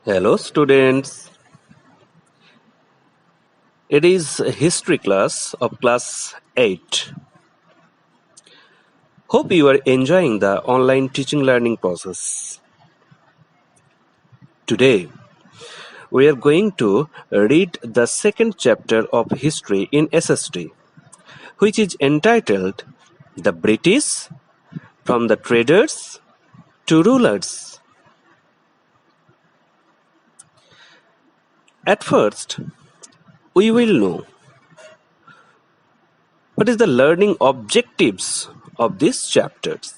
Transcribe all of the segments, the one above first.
Hello students, it is a history class of class 8. Hope you are enjoying the online teaching learning process. Today, we are going to read the second chapter of history in SST, which is entitled The British from the Traders to Rulers. At first, we will know what is the learning objectives of these chapters.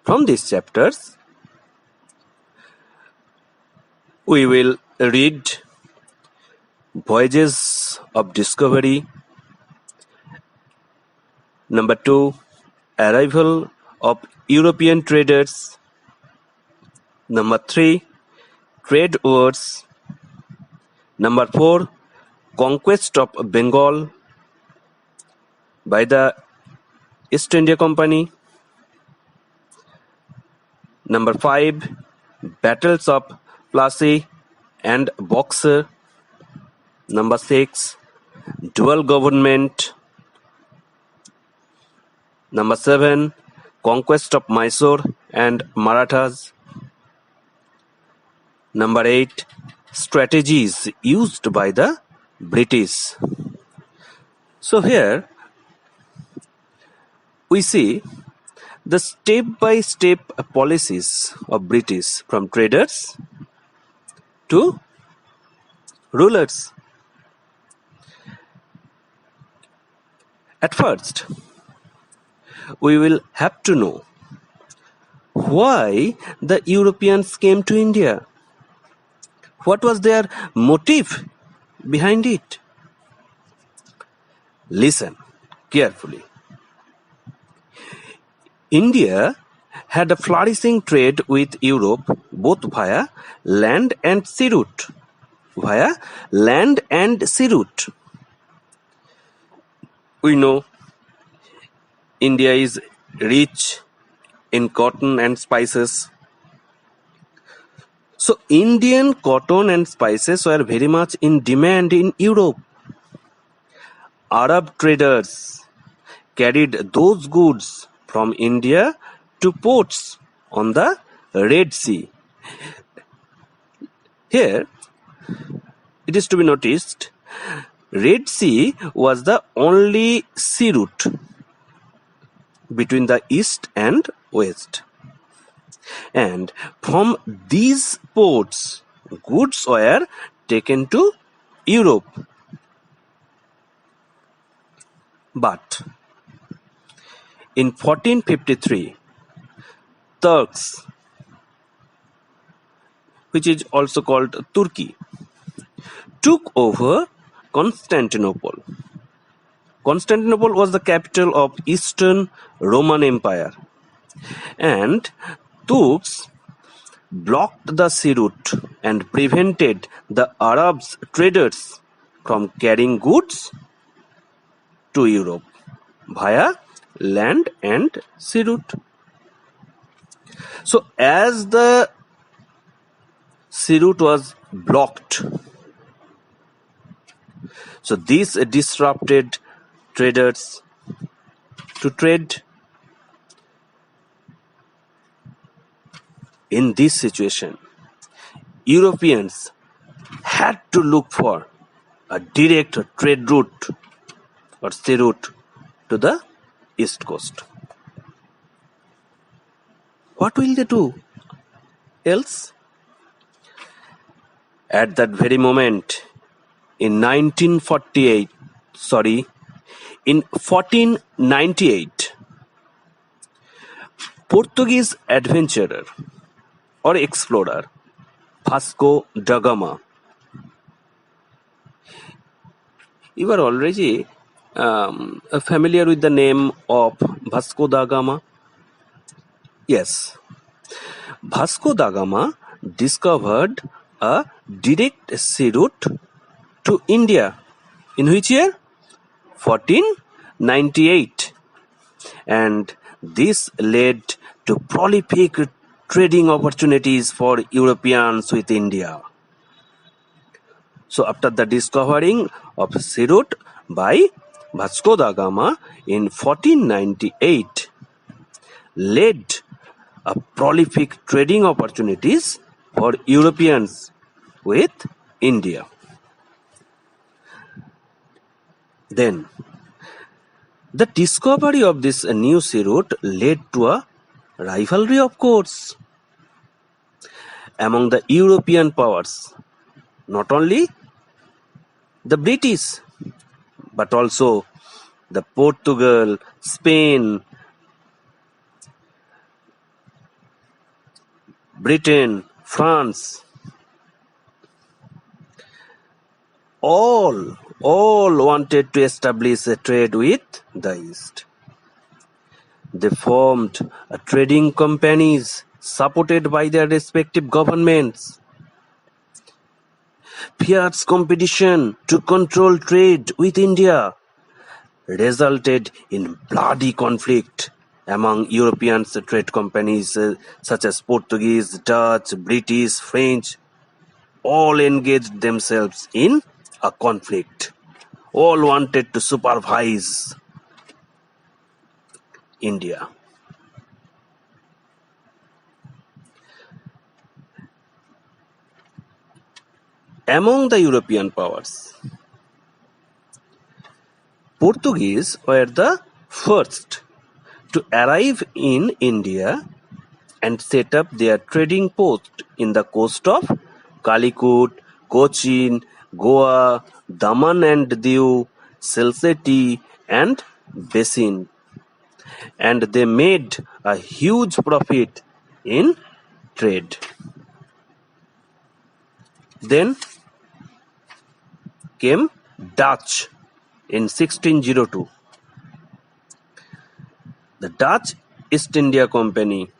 From these chapters, we will read Voyages of Discovery. Number 2, Arrival of European Traders. Number 3, Trade Wars. Number 4, Conquest of Bengal by the East India Company. Number 5, Battles of Plassey and Boxer. Number 6, Dual Government. Number 7, Conquest of Mysore and Marathas. Number 8, Strategies used by the British. So here we see the step-by-step policies of British from traders to rulers. At first, we will have to know why the Europeans came to India. What was their motive behind it? Listen carefully. India had a flourishing trade with Europe both via land and sea route. We know India is rich in cotton and spices. So Indian cotton and spices were very much in demand in Europe. Arab traders carried those goods from India to ports on the Red Sea. Here, it is to be noticed, Red Sea was the only sea route between the east and west. And from these ports, goods were taken to Europe. But in 1453, Turks, which is also called Turkey, took over Constantinople. Constantinople was the capital of Eastern Roman Empire, and Turks blocked the sea route and prevented the Arab traders from carrying goods to Europe via land and sea route. So as the sea route was blocked, so this disrupted traders to trade. In this situation, Europeans had to look for a direct trade route or sea route to the east coast. What will they do else? At that very moment, in 1498, Portuguese adventurer or explorer Vasco da Gama. You are already familiar with the name of Vasco da Gama? Yes. Vasco da Gama discovered a direct sea route to India. In which year? 1498. And this led to prolific trading opportunities for Europeans with India. So after the discovering of sea route by Vasco da Gama in 1498 led a prolific trading opportunities for Europeans with India. Then the discovery of this new sea route led to a rivalry, of course, among the European powers, not only the British, but also the Portugal, Spain, Britain, France, all wanted to establish a trade with the East. They formed trading companies supported by their respective governments. Fierce competition to control trade with India resulted in bloody conflict among European trade companies such as Portuguese, Dutch, British, French. All engaged themselves in a conflict. All wanted to supervise India. Among the European powers, Portuguese were the first to arrive in India and set up their trading post in the coast of Calicut, Cochin, Goa, Daman and Diu, Salsette and Basin, and they made a huge profit in trade. Then came Dutch in 1602. The Dutch East India Company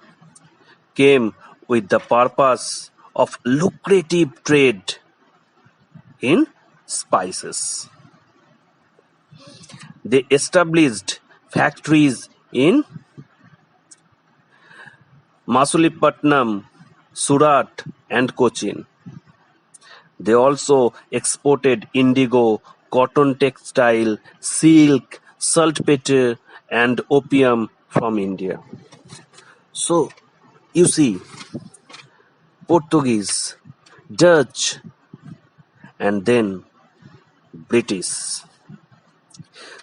came with the purpose of lucrative trade in spices. They established factories in Masulipatam, Surat and Cochin. They also exported indigo, cotton textile, silk, saltpeter and opium from India. So, you see, Portuguese, Dutch and then British.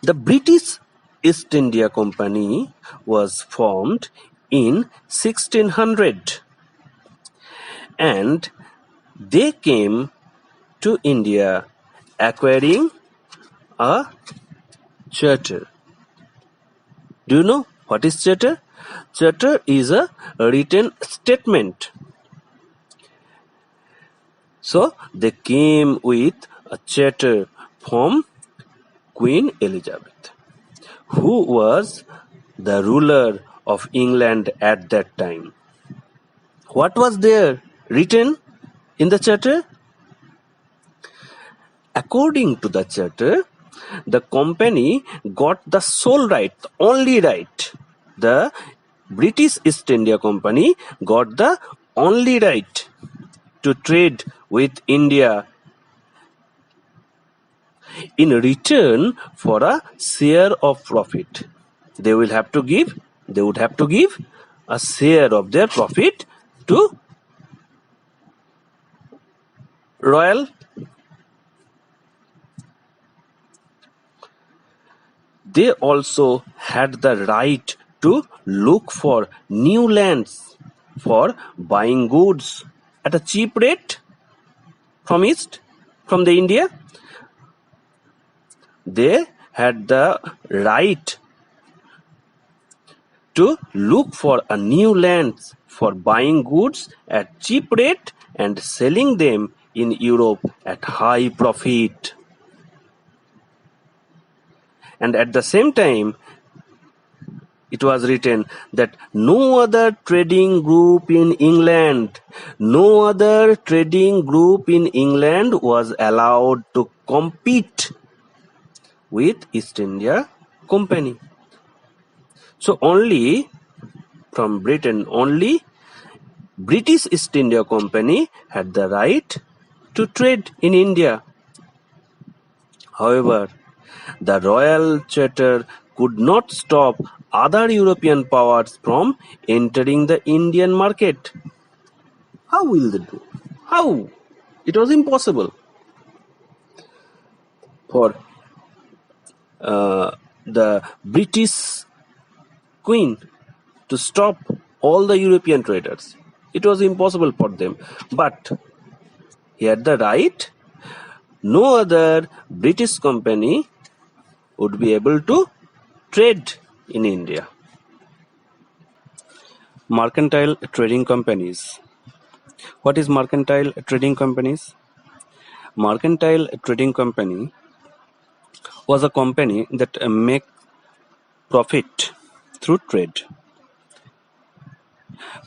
The British East India Company was formed in 1600 and they came to India acquiring a charter. Do you know what is charter? Charter is a written statement. So they came with a charter from Queen Elizabeth, who was the ruler of England at that time. What was there written in the charter? According to the charter, the company got the sole right, the only right. The British East India Company got the only right to trade with India in return for a share of profit. They would have to give a share of their profit to Royal. They also had the right to look for new lands for buying goods at a cheap rate from the India. They had the right to look for a new lands for buying goods at cheap rate and selling them in Europe at high profit. And at the same time, it was written that no other trading group in England was allowed to compete with East India Company. So only from Britain, only British East India Company had the right to trade in India. However, the Royal Charter could not stop other European powers from entering the Indian market. How will they do? How? It was impossible for the British Queen to stop all the European traders. It was impossible for them. But he had the right. No other British company would be able to trade in India. Mercantile trading companies. What is mercantile trading companies? Mercantile trading company was a company that make profit through trade,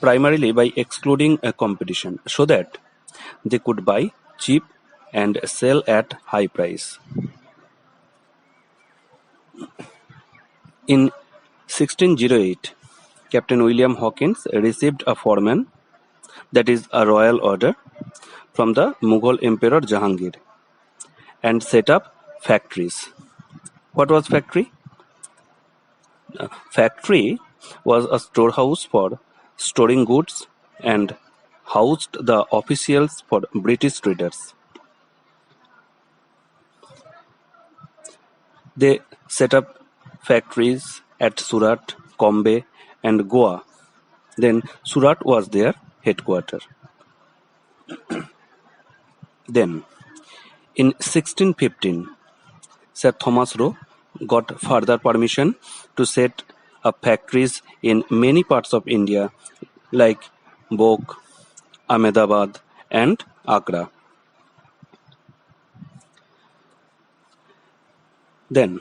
primarily by excluding a competition so that they could buy cheap and sell at high price. In 1608, Captain William Hawkins received a foreman, that is a royal order, from the Mughal Emperor Jahangir and set up factories. What was factory? Factory was a storehouse for storing goods and housed the officials for British traders. They set up factories at Surat, Bombay and Goa. Then Surat was their headquarters. Then, in 1615, Sir Thomas Roe got further permission to set up factories in many parts of India like Bog, Ahmedabad and Agra. Then,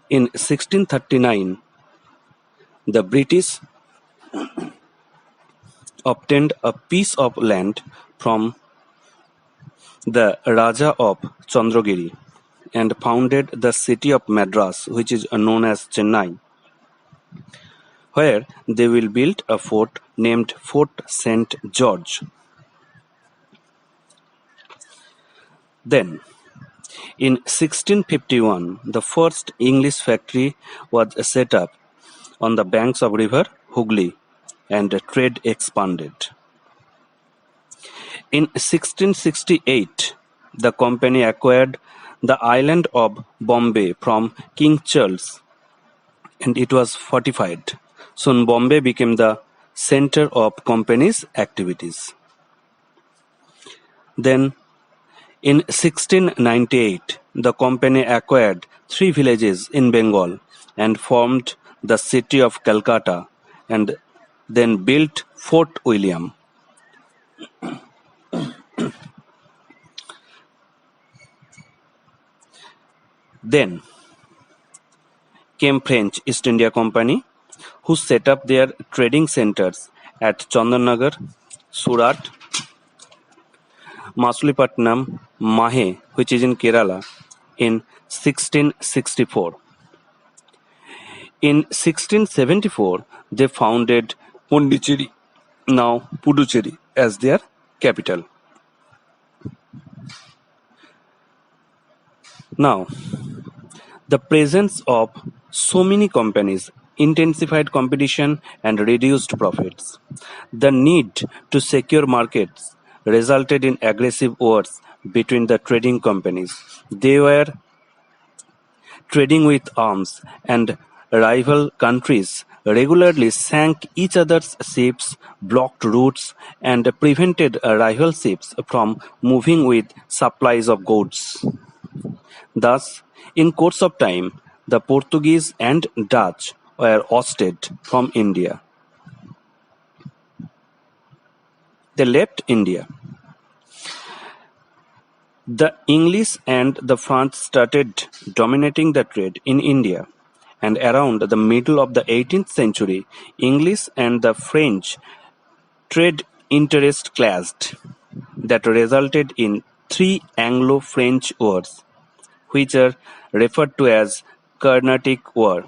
in 1639, the British obtained a piece of land from the Raja of Chandragiri and founded the city of Madras, which is known as Chennai, where they will build a fort named Fort St. George. Then, in 1651, the first English factory was set up on the banks of river Hooghly and trade expanded. In 1668, the company acquired the island of Bombay from King Charles and it was fortified. Soon Bombay became the center of company's activities. Then in 1698, the company acquired 3 villages in Bengal and formed the city of Calcutta and then built Fort William. Then came French East India Company, who set up their trading centers at Chandanagar, Surat, Masulipatanam, Mahe, which is in Kerala, in 1664. In 1674, they founded Pondicherry, now Puducherry, as their capital. Now, the presence of so many companies intensified competition and reduced profits. The need to secure markets resulted in aggressive wars between the trading companies. They were trading with arms, and rival countries regularly sank each other's ships, blocked routes, and prevented rival ships from moving with supplies of goods. Thus, in course of time, the Portuguese and Dutch were ousted from India. They left India. The English and the French started dominating the trade in India, and around the middle of the 18th century, English and the French trade interests clashed. That resulted in 3 Anglo-French wars, which are referred to as Carnatic War,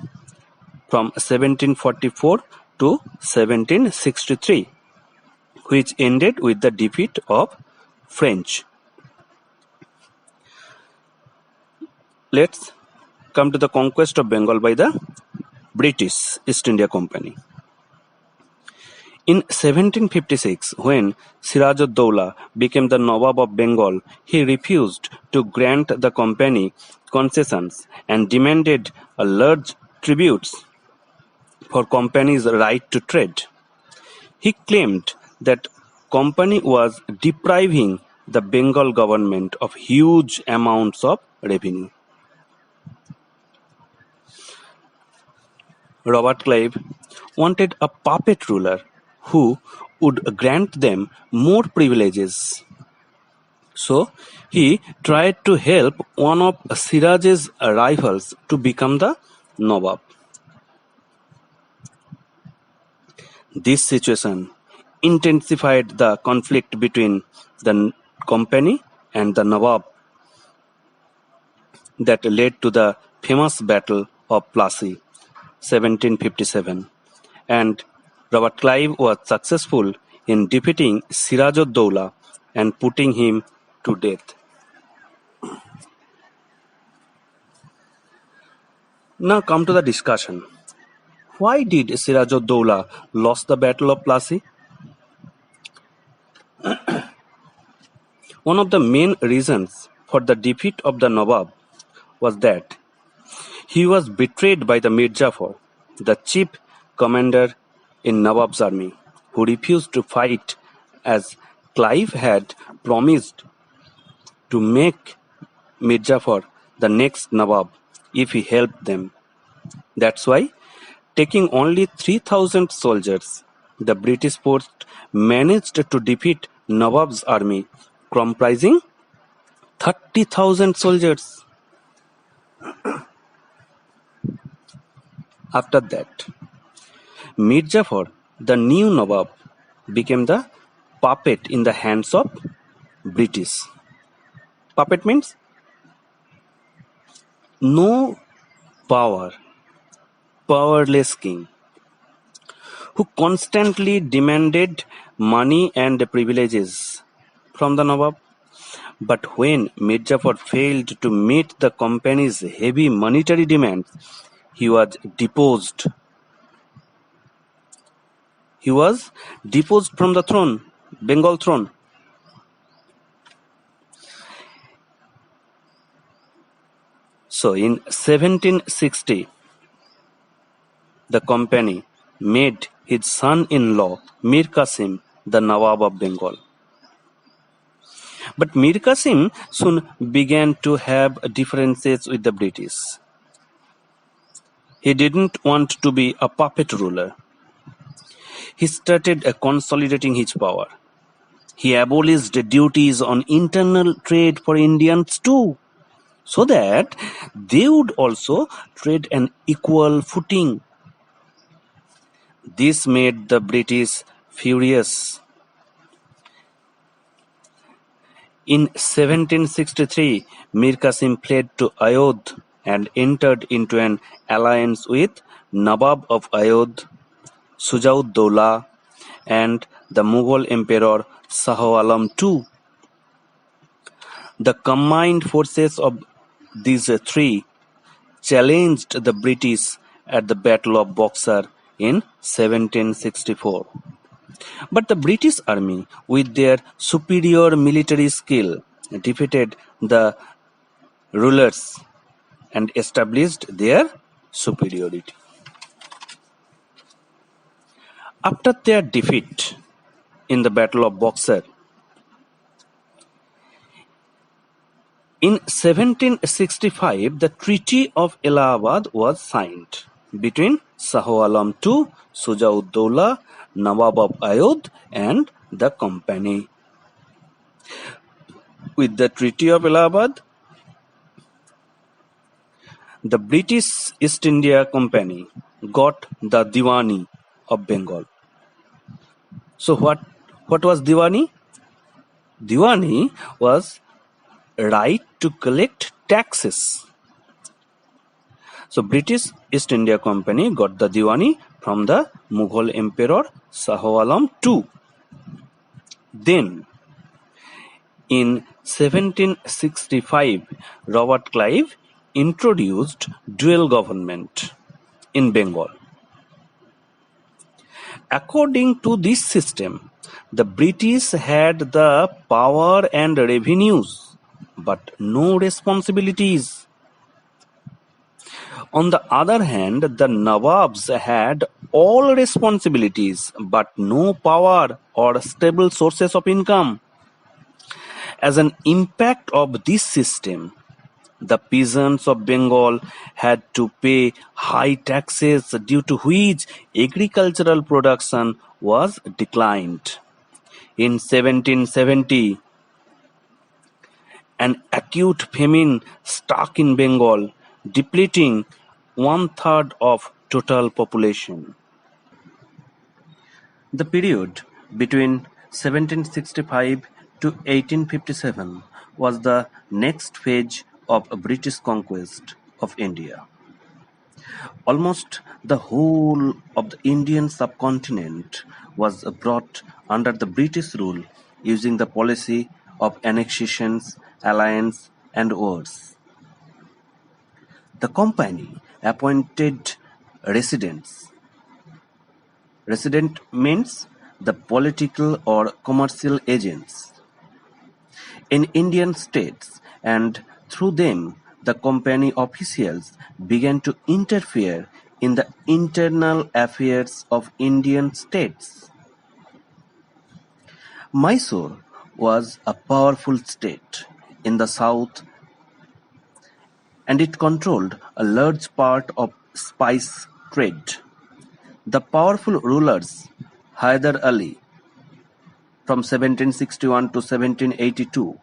from 1744 to 1763. which ended with the defeat of French. Let's come to the conquest of Bengal by the British East India Company. In 1756, when Siraj-ud-Dowla became the Nawab of Bengal, he refused to grant the company concessions and demanded a large tributes for company's right to trade. He claimed that company was depriving the Bengal government of huge amounts of revenue. Robert Clive wanted a puppet ruler who would grant them more privileges. So he tried to help one of Siraj's rivals to become the Nawab. This situation intensified the conflict between the company and the Nawab that led to the famous Battle of Plassey, 1757, and Robert Clive was successful in defeating Siraj-ud-Dowla and putting him to death. Now come to the discussion. Why did Siraj-ud-Dowla lost the Battle of Plassey? One of the main reasons for the defeat of the Nawab was that he was betrayed by the Mir Jafar, the chief commander in Nawab's army, who refused to fight as Clive had promised to make Mir Jafar the next Nawab if he helped them. That's why, taking only 3,000 soldiers, the British force managed to defeat Nawab's army, comprising 30,000 soldiers. After that, Mir Jafar, the new Nawab, became the puppet in the hands of British. Puppet means no power, powerless king, who constantly demanded money and privileges from the Nawab. But when Mir Jafar failed to meet the company's heavy monetary demands, he was deposed. He was deposed from the throne, Bengal throne. So in 1760, the company made his son-in-law Mir Qasim the Nawab of Bengal. But Mir Qasim soon began to have differences with the British. He didn't want to be a puppet ruler. He started consolidating his power. He abolished duties on internal trade for Indians too, so that they would also trade an equal footing. This made the British furious. In 1763, Mir Qasim fled to Ayodhya and entered into an alliance with Nawab of Ayodhya, Shuja-ud-Dowla, and the Mughal Emperor Shah Alam II. The combined forces of these three challenged the British at the Battle of Buxar in 1764. But the British army, with their superior military skill, defeated the rulers and established their superiority. After their defeat in the Battle of Buxar, in 1765, the Treaty of Allahabad was signed between Shah Alam II, Shuja-ud-Dowla, Nawab of Ayodhya, and the company. With the Treaty of Allahabad, the British East India Company got the Diwani of Bengal. So what was Diwani? Diwani was right to collect taxes. So British East India Company got the Diwani from the Mughal Emperor Shah Alam II. Then, in 1765, Robert Clive introduced dual government in Bengal. According to this system, the British had the power and revenues, but no responsibilities. On the other hand, the Nawabs had all responsibilities, but no power or stable sources of income. As an impact of this system, the peasants of Bengal had to pay high taxes, due to which agricultural production was declined. In 1770, an acute famine struck in Bengal, depleting one-third of total population. The period between 1765 to 1857 was the next phase of British conquest of India. Almost the whole of the Indian subcontinent was brought under the British rule using the policy of annexations, alliance, and wars. The company appointed residents. Resident means the political or commercial agents in Indian states, and through them the company officials began to interfere in the internal affairs of Indian states. Mysore was a powerful state in the south, and it controlled a large part of spice trade. The powerful rulers Hyder Ali from 1761 to 1782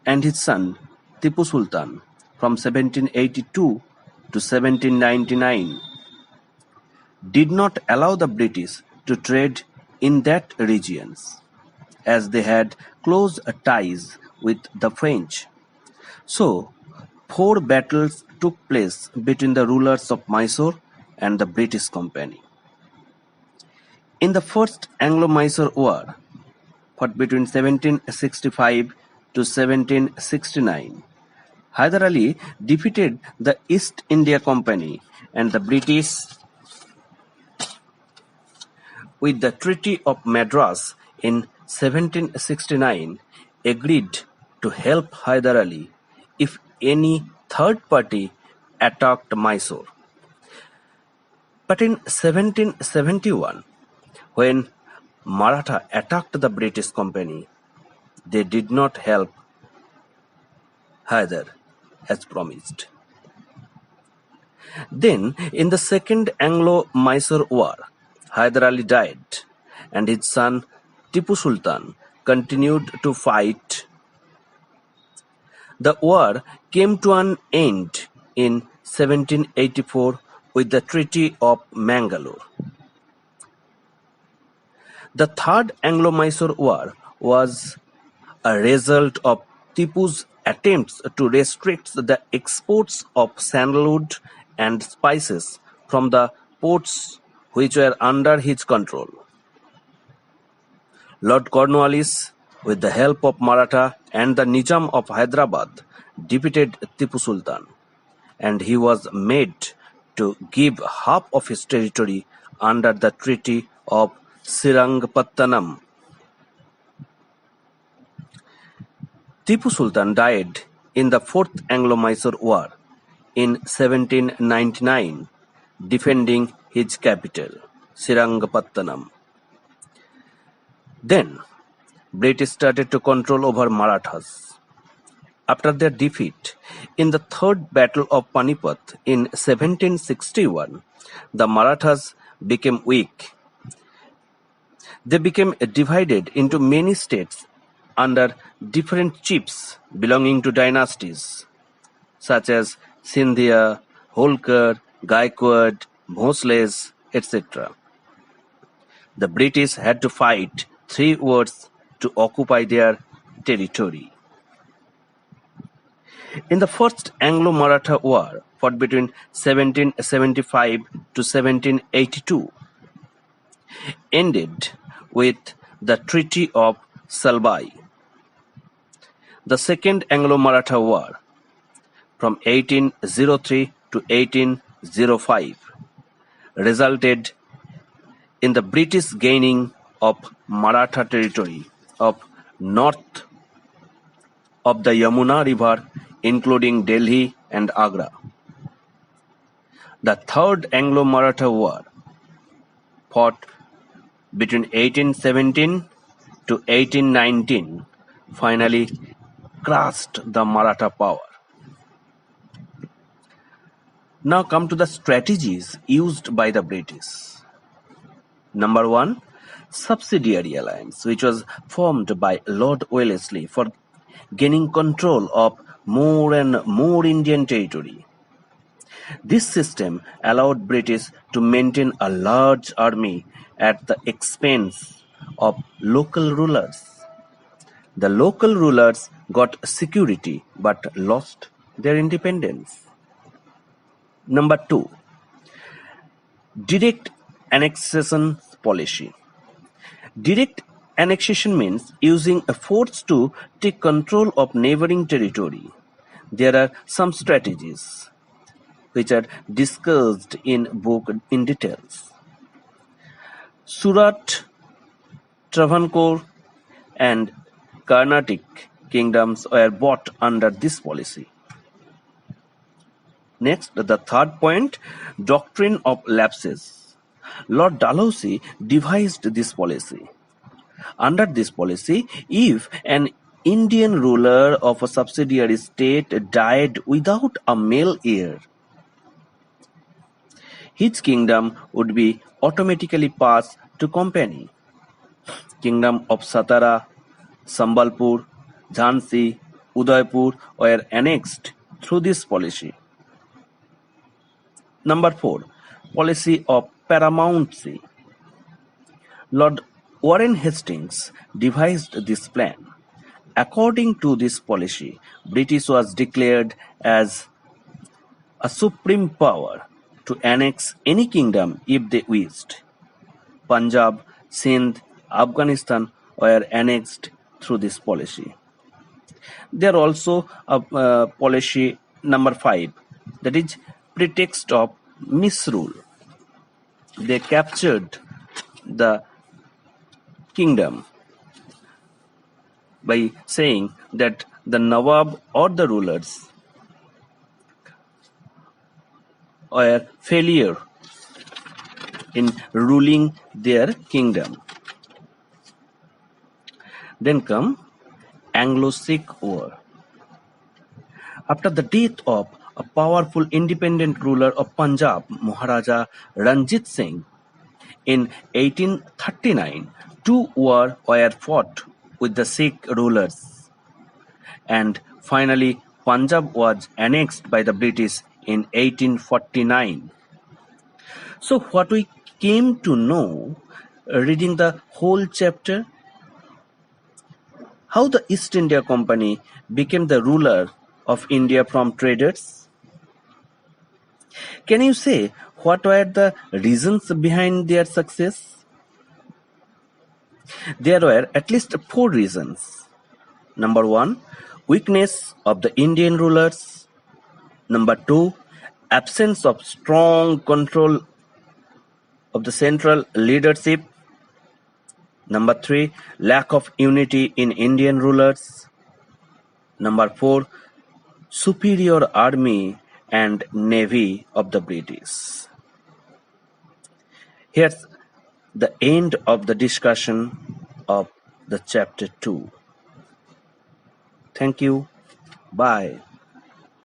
and his son Tipu Sultan from 1782 to 1799 did not allow the British to trade in that regions, as they had close ties with the French. So, 4 battles took place between the rulers of Mysore and the British Company. In the First Anglo-Mysore War, fought between 1765 to 1769, Hyder Ali defeated the East India Company, and the British, with the Treaty of Madras in 1769, agreed to help Hyder Ali if any third party attacked Mysore. But in 1771, when Maratha attacked the British Company, they did not help Hyder as promised. Then, in the Second Anglo-Mysore War, Hyder Ali died, and his son Tipu Sultan continued to fight. The war came to an end in 1784 with the Treaty of Bangalore. The Third Anglo-Mysore War was a result of Tipu's attempts to restrict the exports of sandalwood and spices from the ports which were under his control. Lord Cornwallis, with the help of Maratha and the Nizam of Hyderabad, defeated Tipu Sultan, and he was made to give half of his territory under the Treaty of Srirangapattanam. Tipu Sultan died in the Fourth Anglo-Mysore War in 1799, defending his capital, Srirangapattanam. Then, British started to control over Marathas. After their defeat in the Third Battle of Panipat in 1761, the Marathas became weak. They became divided into many states under different chiefs belonging to dynasties such as Sindhia, Holkar, Gaikwad, Bhosles, etc. The British had to fight 3 wars to occupy their territory. In the First Anglo-Maratha War, fought between 1775 to 1782, ended with the Treaty of Salbai. The Second Anglo-Maratha War from 1803 to 1805 resulted in the British gaining of Maratha territory of north of the Yamuna River, including Delhi and Agra. The Third Anglo-Maratha War, fought between 1817 to 1819, finally crushed the Maratha power. Now come to the strategies used by the British. Number 1, Subsidiary Alliance, which was formed by Lord Wellesley for gaining control of more and more Indian territory. This system allowed British to maintain a large army at the expense of local rulers. The local rulers got security but lost their independence. Number 2, Direct Annexation Policy. Direct annexation means using a force to take control of neighboring territory. There are some strategies which are discussed in book in details. Surat, Travancore and Carnatic kingdoms were bought under this policy. Next, the third point, Doctrine of Lapses. Lord Dalhousie devised this policy. Under this policy, if an Indian ruler of a subsidiary state died without a male heir, his kingdom would be automatically passed to company. Kingdom of Satara, Sambalpur, Jhansi, Udaipur were annexed through this policy. Number 4, Policy of Paramountcy. Lord Warren Hastings devised this plan. According to this policy, British was declared as a supreme power to annex any kingdom if they wished. Punjab, Sindh, Afghanistan were annexed through this policy. There also a policy number 5, that is pretext of misrule. They captured the kingdom by saying that the Nawab or the rulers were failure in ruling their kingdom. Then come Anglo-Sikh War. After the death of a powerful independent ruler of Punjab, Maharaja Ranjit Singh, in 1839, two wars were fought with the Sikh rulers, and finally Punjab was annexed by the British in 1849. So what we came to know reading the whole chapter, how the East India Company became the ruler of India from traders. Can you say what were the reasons behind their success? There were at least 4 reasons. Number 1, weakness of the Indian rulers. Number 2, absence of strong control of the central leadership. Number 3, lack of unity in Indian rulers. Number 4, superior army and navy of the British. Here's the end of the discussion of the chapter 2. Thank you. Bye.